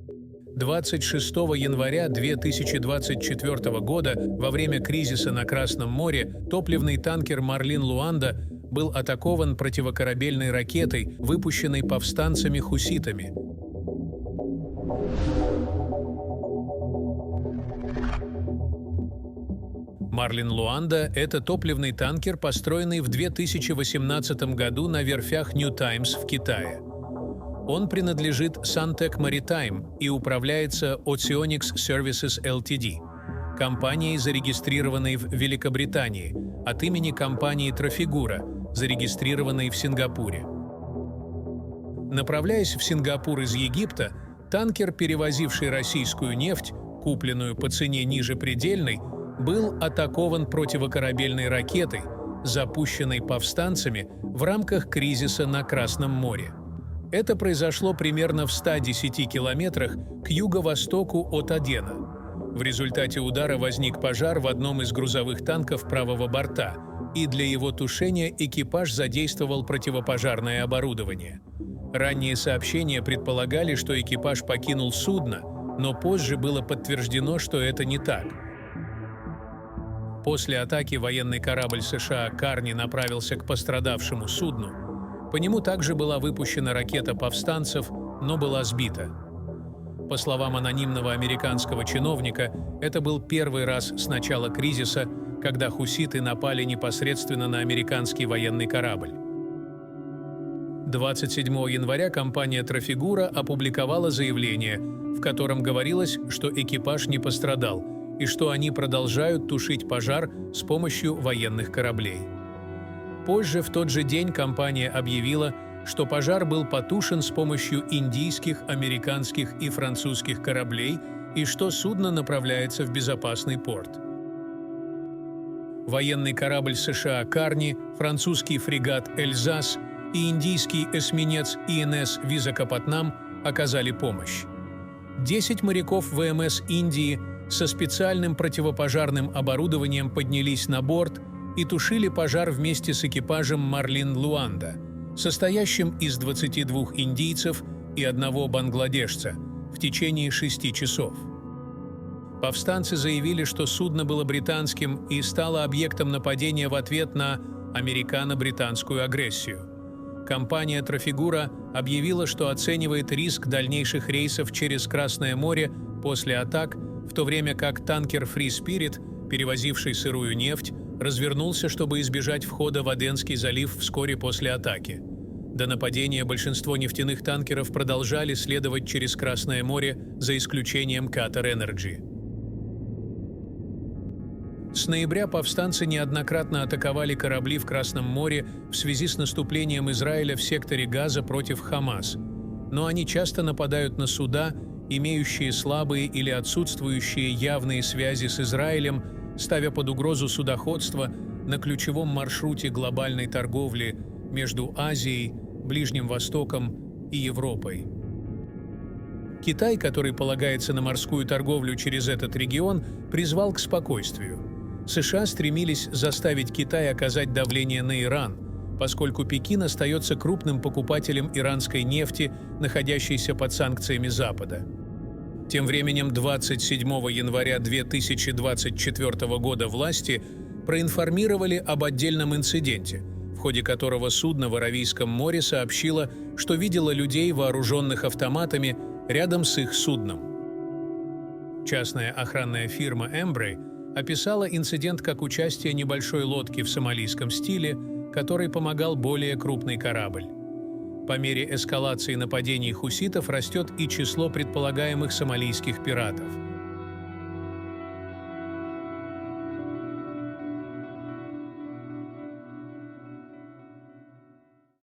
26 января 2024 года во время кризиса на Красном море топливный танкер «Марлин Луанда» был атакован противокорабельной ракетой, выпущенной повстанцами-хуситами. «Марлин Луанда» — это топливный танкер, построенный в 2018 году на верфях New Times в Китае. Он принадлежит Suntec Maritime и управляется Oceanics Services Ltd, компанией, зарегистрированной в Великобритании, от имени компании Trafigura, зарегистрированной в Сингапуре. Направляясь в Сингапур из Египта, танкер, перевозивший российскую нефть, купленную по цене ниже предельной, был атакован противокорабельной ракетой, запущенной повстанцами в рамках кризиса на Красном море. Это произошло примерно в 110 километрах к юго-востоку от Адена. В результате удара возник пожар в одном из грузовых танков правого борта, и для его тушения экипаж задействовал противопожарное оборудование. Ранние сообщения предполагали, что экипаж покинул судно, но позже было подтверждено, что это не так. После атаки военный корабль США «Карни» направился к пострадавшему судну. По нему также была выпущена ракета повстанцев, но была сбита. По словам анонимного американского чиновника, это был первый раз с начала кризиса, когда хуситы напали непосредственно на американский военный корабль. 27 января компания Trafigura опубликовала заявление, в котором говорилось, что экипаж не пострадал и что они продолжают тушить пожар с помощью военных кораблей. Позже, в тот же день, компания объявила, что пожар был потушен с помощью индийских, американских и французских кораблей и что судно направляется в безопасный порт. Военный корабль США «Карни», французский фрегат «Эльзас» и индийский эсминец ИНС «Визакапатнам» оказали помощь. 10 моряков ВМС Индии со специальным противопожарным оборудованием поднялись на борт и тушили пожар вместе с экипажем «Марлин Луанда», состоящим из 22 индийцев и одного бангладешца, в течение 6 часов. Повстанцы заявили, что судно было британским и стало объектом нападения в ответ на американо-британскую агрессию. Компания Trafigura объявила, что оценивает риск дальнейших рейсов через Красное море после атак, в то время как танкер Free Spirit, перевозивший сырую нефть, развернулся, чтобы избежать входа в Аденский залив вскоре после атаки. До нападения большинство нефтяных танкеров продолжали следовать через Красное море, за исключением Qatar Energy. С ноября повстанцы неоднократно атаковали корабли в Красном море в связи с наступлением Израиля в секторе Газа против Хамас, но они часто нападают на суда, имеющие слабые или отсутствующие явные связи с Израилем, ставя под угрозу судоходство на ключевом маршруте глобальной торговли между Азией, Ближним Востоком и Европой. Китай, который полагается на морскую торговлю через этот регион, призвал к спокойствию. США стремились заставить Китай оказать давление на Иран, поскольку Пекин остается крупным покупателем иранской нефти, находящейся под санкциями Запада. Тем временем 27 января 2024 года власти проинформировали об отдельном инциденте, в ходе которого судно в Аравийском море сообщило, что видело людей, вооруженных автоматами, рядом с их судном. Частная охранная фирма Embraer описала инцидент как участие небольшой лодки в сомалийском стиле, которой помогал более крупный корабль. По мере эскалации нападений хуситов растет и число предполагаемых сомалийских пиратов.